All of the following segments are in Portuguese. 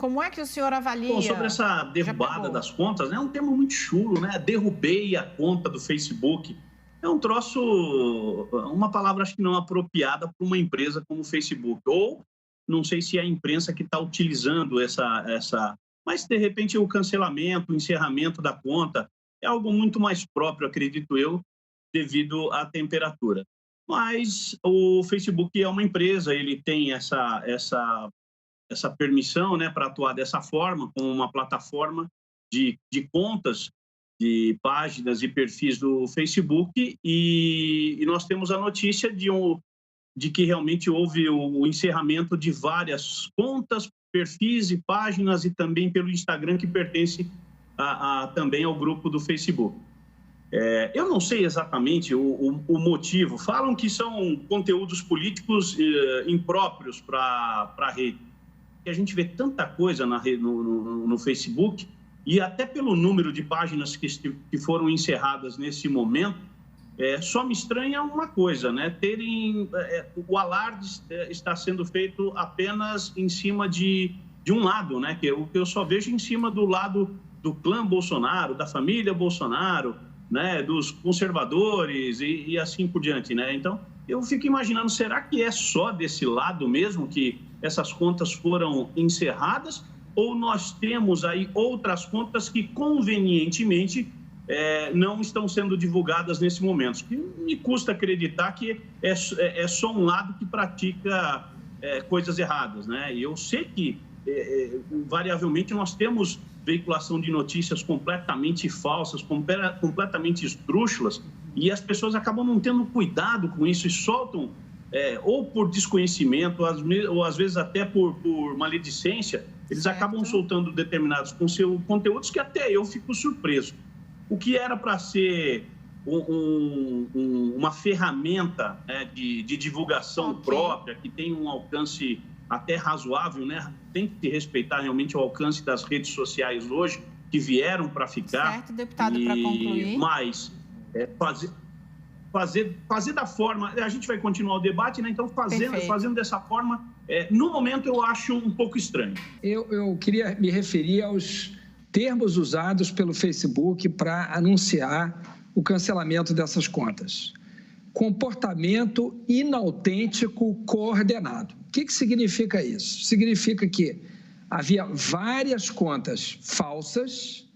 Como é que o senhor avalia? Bom, sobre essa derrubada das contas, né, é um termo muito chulo, né? Derrubei a conta do Facebook. É um troço, uma palavra acho que não apropriada para uma empresa como o Facebook. Ou não sei se é a imprensa que está utilizando essa. Mas, de repente, o cancelamento, o encerramento da conta é algo muito mais próprio, acredito eu, devido à temperatura. Mas o Facebook é uma empresa, ele tem essa permissão, né, para atuar dessa forma, com uma plataforma de contas, de páginas e perfis do Facebook, e nós temos a notícia de que realmente houve o encerramento de várias contas, perfis e páginas, e também pelo Instagram, que pertence também ao grupo do Facebook. Eu não sei exatamente o motivo. Falam que são conteúdos políticos impróprios para a rede. A gente vê tanta coisa no Facebook, e até pelo número de páginas que foram encerradas nesse momento, só me estranha uma coisa, né? O alarde está sendo feito apenas em cima de um lado, né? Que eu só vejo em cima do lado do clã Bolsonaro, da família Bolsonaro, né? Dos conservadores e assim por diante, né? Então, eu fico imaginando, será que é só desse lado mesmo que essas contas foram encerradas, ou nós temos aí outras contas que convenientemente não estão sendo divulgadas nesse momento? Que me custa acreditar que é só um lado que pratica coisas erradas, né? E eu sei que variavelmente nós temos veiculação de notícias completamente falsas, completamente esdrúxulas, e as pessoas acabam não tendo cuidado com isso e soltam, ou por desconhecimento, ou às vezes até por maledicência, eles acabam soltando determinados conteúdos que até eu fico surpreso. O que era para ser uma ferramenta, né, de divulgação própria, que tem um alcance até razoável, né? Tem que respeitar realmente o alcance das redes sociais hoje, que vieram para ficar. Certo, deputado, para concluir. Mas fazer da forma... A gente vai continuar o debate, né? Então, fazendo dessa forma, no momento eu acho um pouco estranho. Eu queria me referir aos termos usados pelo Facebook para anunciar o cancelamento dessas contas. Comportamento inautêntico coordenado. O que significa isso? Significa que havia várias contas falsas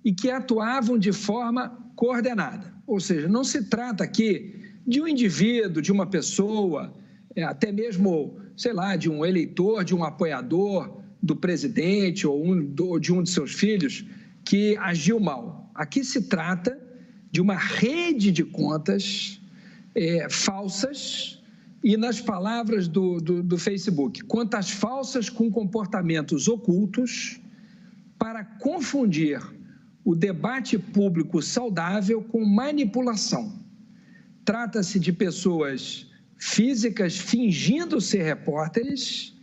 e que atuavam de forma coordenada. Ou seja, não se trata aqui de um indivíduo, de uma pessoa, até mesmo, sei lá, de um eleitor, de um apoiador do presidente ou de um de seus filhos que agiu mal. Aqui se trata de uma rede de contas falsas e, nas palavras do Facebook, contas falsas com comportamentos ocultos para confundir o debate público saudável com manipulação. Trata-se de pessoas físicas fingindo ser repórteres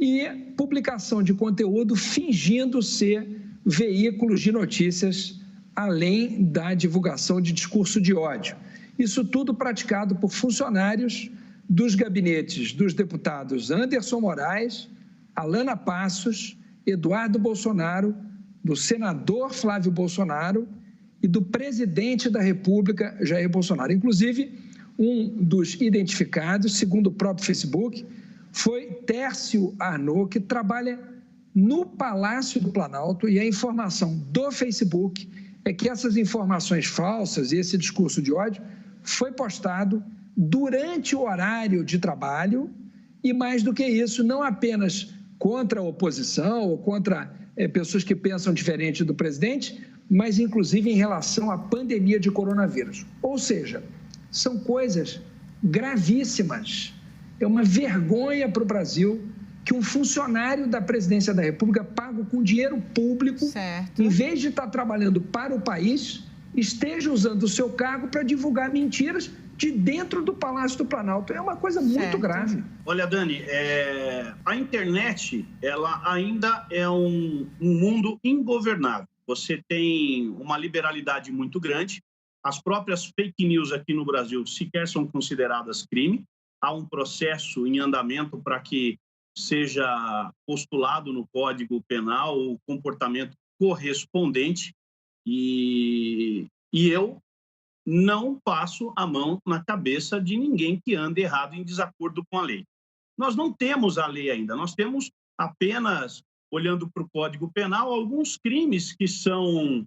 e publicação de conteúdo fingindo ser veículos de notícias, além da divulgação de discurso de ódio. Isso tudo praticado por funcionários dos gabinetes dos deputados Anderson Moraes, Alana Passos, Eduardo Bolsonaro, do senador Flávio Bolsonaro e do presidente da República, Jair Bolsonaro. Inclusive, um dos identificados, segundo o próprio Facebook, foi Tércio Arnaud, que trabalha no Palácio do Planalto, e a informação do Facebook é que essas informações falsas e esse discurso de ódio foi postado durante o horário de trabalho e, mais do que isso, não apenas contra a oposição ou contra pessoas que pensam diferente do presidente, mas inclusive em relação à pandemia de coronavírus. Ou seja, são coisas gravíssimas. É uma vergonha para o Brasil que um funcionário da presidência da República, pago com dinheiro público, em vez de estar trabalhando para o país, esteja usando o seu cargo para divulgar mentiras de dentro do Palácio do Planalto. É uma coisa muito grave. Olha, Dani, a internet, ela ainda é um mundo ingovernável. Você tem uma liberalidade muito grande. As próprias fake news aqui no Brasil sequer são consideradas crime. Há um processo em andamento para que seja postulado no Código Penal o comportamento correspondente e eu não passo a mão na cabeça de ninguém que ande errado em desacordo com a lei. Nós não temos a lei ainda, nós temos apenas, olhando para o Código Penal, alguns crimes que são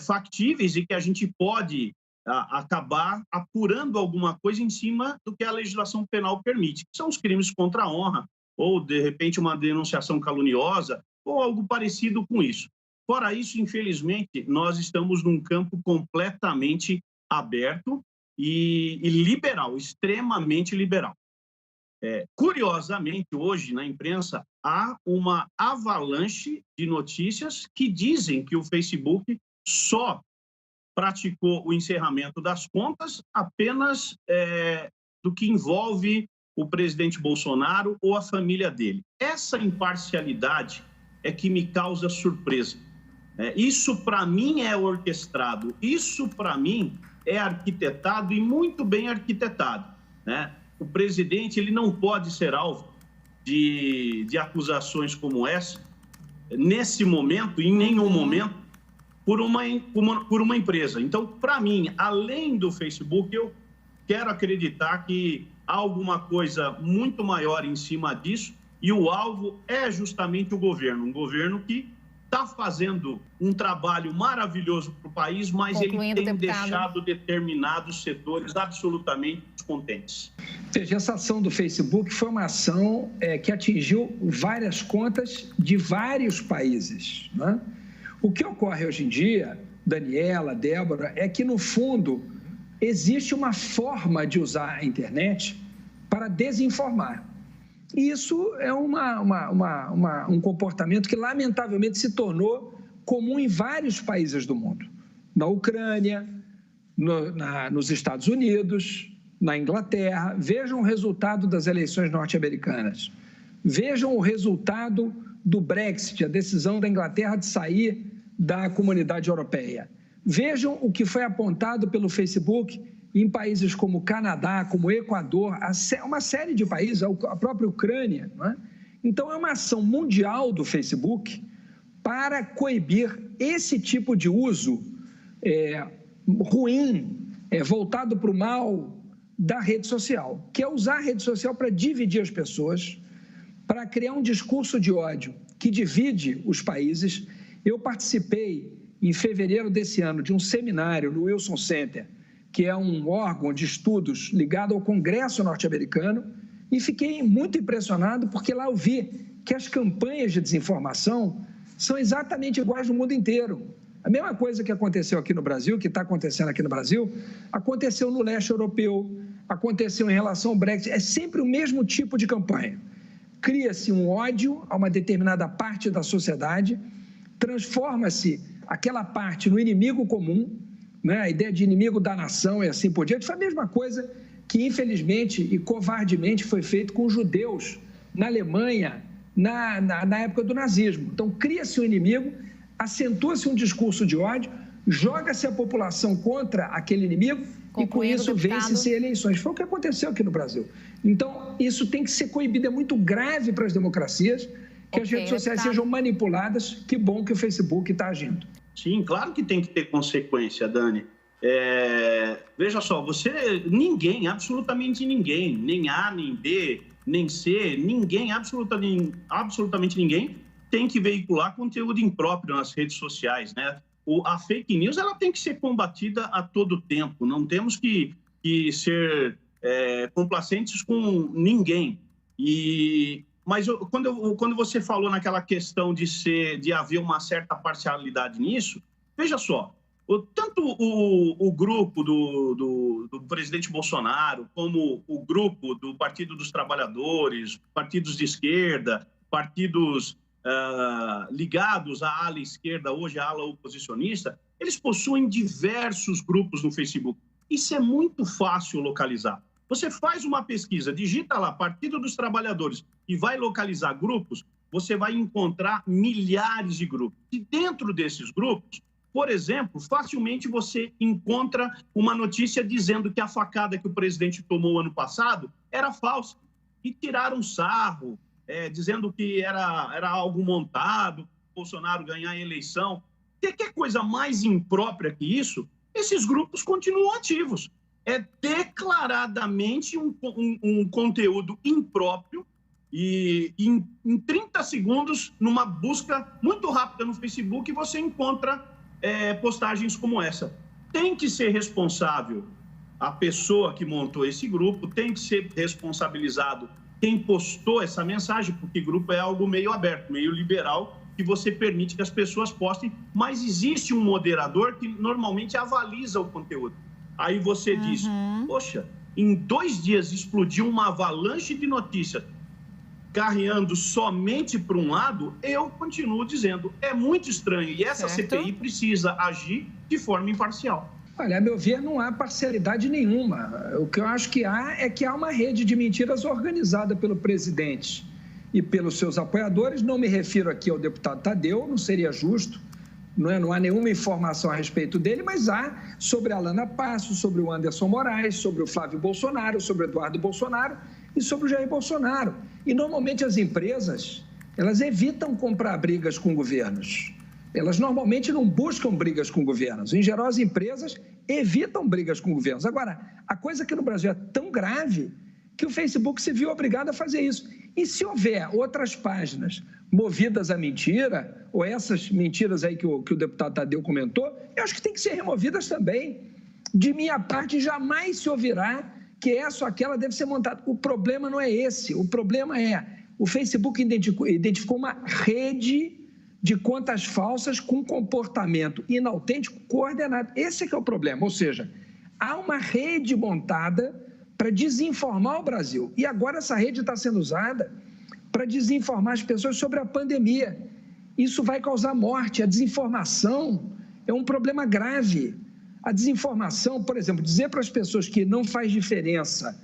factíveis e que a gente pode acabar apurando alguma coisa em cima do que a legislação penal permite, que são os crimes contra a honra, ou, de repente, uma denunciação caluniosa, ou algo parecido com isso. Fora isso, infelizmente, nós estamos num campo completamente aberto e liberal, extremamente liberal. Curiosamente, hoje, na imprensa, há uma avalanche de notícias que dizem que o Facebook só praticou o encerramento das contas apenas do que envolve o presidente Bolsonaro ou a família dele. Essa imparcialidade é que me causa surpresa. Isso, para mim, é orquestrado. Isso, para mim, é arquitetado e muito bem arquitetado, né? O presidente ele não pode ser alvo de acusações como essa, nesse momento, em nenhum momento, por uma empresa. Então, para mim, além do Facebook, eu quero acreditar que há alguma coisa muito maior em cima disso e o alvo é justamente o governo, um governo que está fazendo um trabalho maravilhoso para o país, mas ele tem deixado determinados setores absolutamente descontentes. Veja, essa ação do Facebook foi uma ação que atingiu várias contas de vários países, né? O que ocorre hoje em dia, Daniela, Débora, é que, no fundo, existe uma forma de usar a internet para desinformar. E isso é um comportamento que, lamentavelmente, se tornou comum em vários países do mundo. Na Ucrânia, nos Estados Unidos, na Inglaterra. Vejam o resultado das eleições norte-americanas. Vejam o resultado do Brexit, a decisão da Inglaterra de sair da comunidade europeia. Vejam o que foi apontado pelo Facebook em países como o Canadá, como o Equador, uma série de países, a própria Ucrânia, não é? Então, é uma ação mundial do Facebook para coibir esse tipo de uso ruim, voltado para o mal da rede social, que é usar a rede social para dividir as pessoas, para criar um discurso de ódio que divide os países. Eu participei, em fevereiro desse ano, de um seminário no Wilson Center, que é um órgão de estudos ligado ao Congresso norte-americano, e fiquei muito impressionado porque lá eu vi que as campanhas de desinformação são exatamente iguais no mundo inteiro. A mesma coisa que aconteceu aqui no Brasil, que está acontecendo aqui no Brasil, aconteceu no leste europeu, aconteceu em relação ao Brexit. É sempre o mesmo tipo de campanha. Cria-se um ódio a uma determinada parte da sociedade, transforma-se aquela parte no inimigo comum, né? A ideia de inimigo da nação e assim por diante. Foi a mesma coisa que, infelizmente e covardemente, foi feito com os judeus na Alemanha, na época do nazismo. Então, cria-se um inimigo, acentua-se um discurso de ódio, joga-se a população contra aquele inimigo e, com isso, vence-se eleições. Foi o que aconteceu aqui no Brasil. Então, isso tem que ser coibido. É muito grave para as democracias que as redes sociais sejam manipuladas. Que bom que o Facebook está agindo. Sim, claro que tem que ter consequência, Dani. Veja só, ninguém, absolutamente ninguém, nem A, nem B, nem C, ninguém, absolutamente ninguém, tem que veicular conteúdo impróprio nas redes sociais, né? A fake news, ela tem que ser combatida a todo tempo, não temos que ser complacentes com ninguém. Mas quando você falou naquela questão de haver uma certa parcialidade nisso, veja só, tanto o grupo do presidente Bolsonaro, como o grupo do Partido dos Trabalhadores, partidos de esquerda, partidos ligados à ala esquerda, hoje à ala oposicionista, eles possuem diversos grupos no Facebook. Isso é muito fácil localizar. Você faz uma pesquisa, digita lá Partido dos Trabalhadores e vai localizar grupos, você vai encontrar milhares de grupos. E dentro desses grupos, por exemplo, facilmente você encontra uma notícia dizendo que a facada que o presidente tomou ano passado era falsa. E tiraram sarro, dizendo que era algo montado, Bolsonaro ganhar a eleição. Quer coisa mais imprópria que isso? Esses grupos continuam ativos. É declaradamente um conteúdo impróprio e em 30 segundos, numa busca muito rápida no Facebook, você encontra postagens como essa. Tem que ser responsável a pessoa que montou esse grupo, tem que ser responsabilizado quem postou essa mensagem, porque grupo é algo meio aberto, meio liberal, que você permite que as pessoas postem, mas existe um moderador que normalmente avaliza o conteúdo. Aí você diz, poxa, em 2 dias explodiu uma avalanche de notícias carreando somente para um lado, eu continuo dizendo, é muito estranho, e essa CPI precisa agir de forma imparcial. Olha, a meu ver, não há parcialidade nenhuma. O que eu acho que há uma rede de mentiras organizada pelo presidente e pelos seus apoiadores. Não me refiro aqui ao deputado Tadeu, não seria justo, não há nenhuma informação a respeito dele, mas há sobre a Alana Passo, sobre o Anderson Moraes, sobre o Flávio Bolsonaro, sobre o Eduardo Bolsonaro e sobre o Jair Bolsonaro. E, normalmente, as empresas, elas evitam comprar brigas com governos. Elas normalmente não buscam brigas com governos. Em geral, as empresas evitam brigas com governos. Agora, a coisa aqui no Brasil é tão grave que o Facebook se viu obrigado a fazer isso. E se houver outras páginas movidas à mentira, ou essas mentiras aí que o deputado Tadeu comentou, eu acho que tem que ser removidas também. De minha parte, jamais se ouvirá que essa ou aquela deve ser montada. O problema não é esse. O problema é o Facebook identificou uma rede de contas falsas com comportamento inautêntico coordenado. Esse é que é o problema. Ou seja, há uma rede montada para desinformar o Brasil. E agora essa rede está sendo usada para desinformar as pessoas sobre a pandemia. Isso vai causar morte. A desinformação é um problema grave. A desinformação, por exemplo, dizer para as pessoas que não faz diferença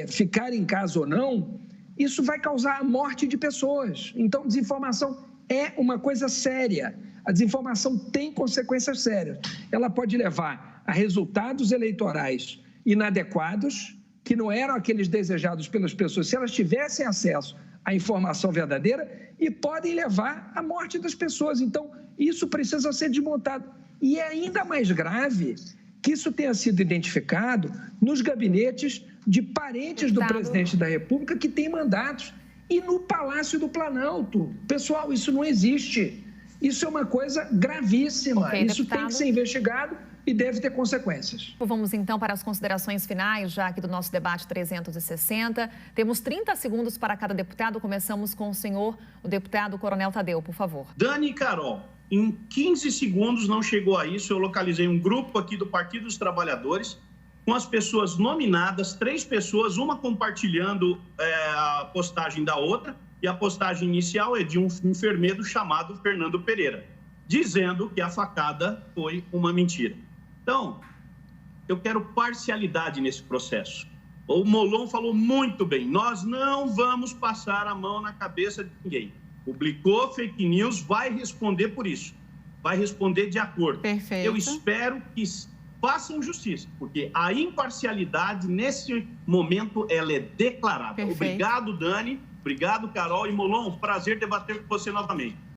ficar em casa ou não, isso vai causar a morte de pessoas. Então, desinformação é uma coisa séria. A desinformação tem consequências sérias. Ela pode levar a resultados eleitorais inadequados, que não eram aqueles desejados pelas pessoas, se elas tivessem acesso à informação verdadeira, e podem levar à morte das pessoas. Então, isso precisa ser desmontado. E é ainda mais grave que isso tenha sido identificado nos gabinetes de parentes do presidente da República que têm mandatos e no Palácio do Planalto. Pessoal, isso não existe. Isso é uma coisa gravíssima. Isso tem que ser investigado e deve ter consequências. Vamos então para as considerações finais, já aqui do nosso debate 360. Temos 30 segundos para cada deputado. Começamos com o senhor, o deputado Coronel Tadeu, por favor. Dani e Carol, em 15 segundos, não chegou a isso, eu localizei um grupo aqui do Partido dos Trabalhadores com as pessoas nominadas, 3 pessoas, uma compartilhando a postagem da outra, e a postagem inicial é de um enfermeiro chamado Fernando Pereira, dizendo que a facada foi uma mentira. Então, eu quero parcialidade nesse processo. O Molon falou muito bem, nós não vamos passar a mão na cabeça de ninguém. Publicou fake news, vai responder por isso, vai responder de acordo. Perfeito. Eu espero que façam justiça, porque a imparcialidade, nesse momento, ela é declarada. Perfeito. Obrigado, Dani, obrigado, Carol e Molon, prazer debater com você novamente.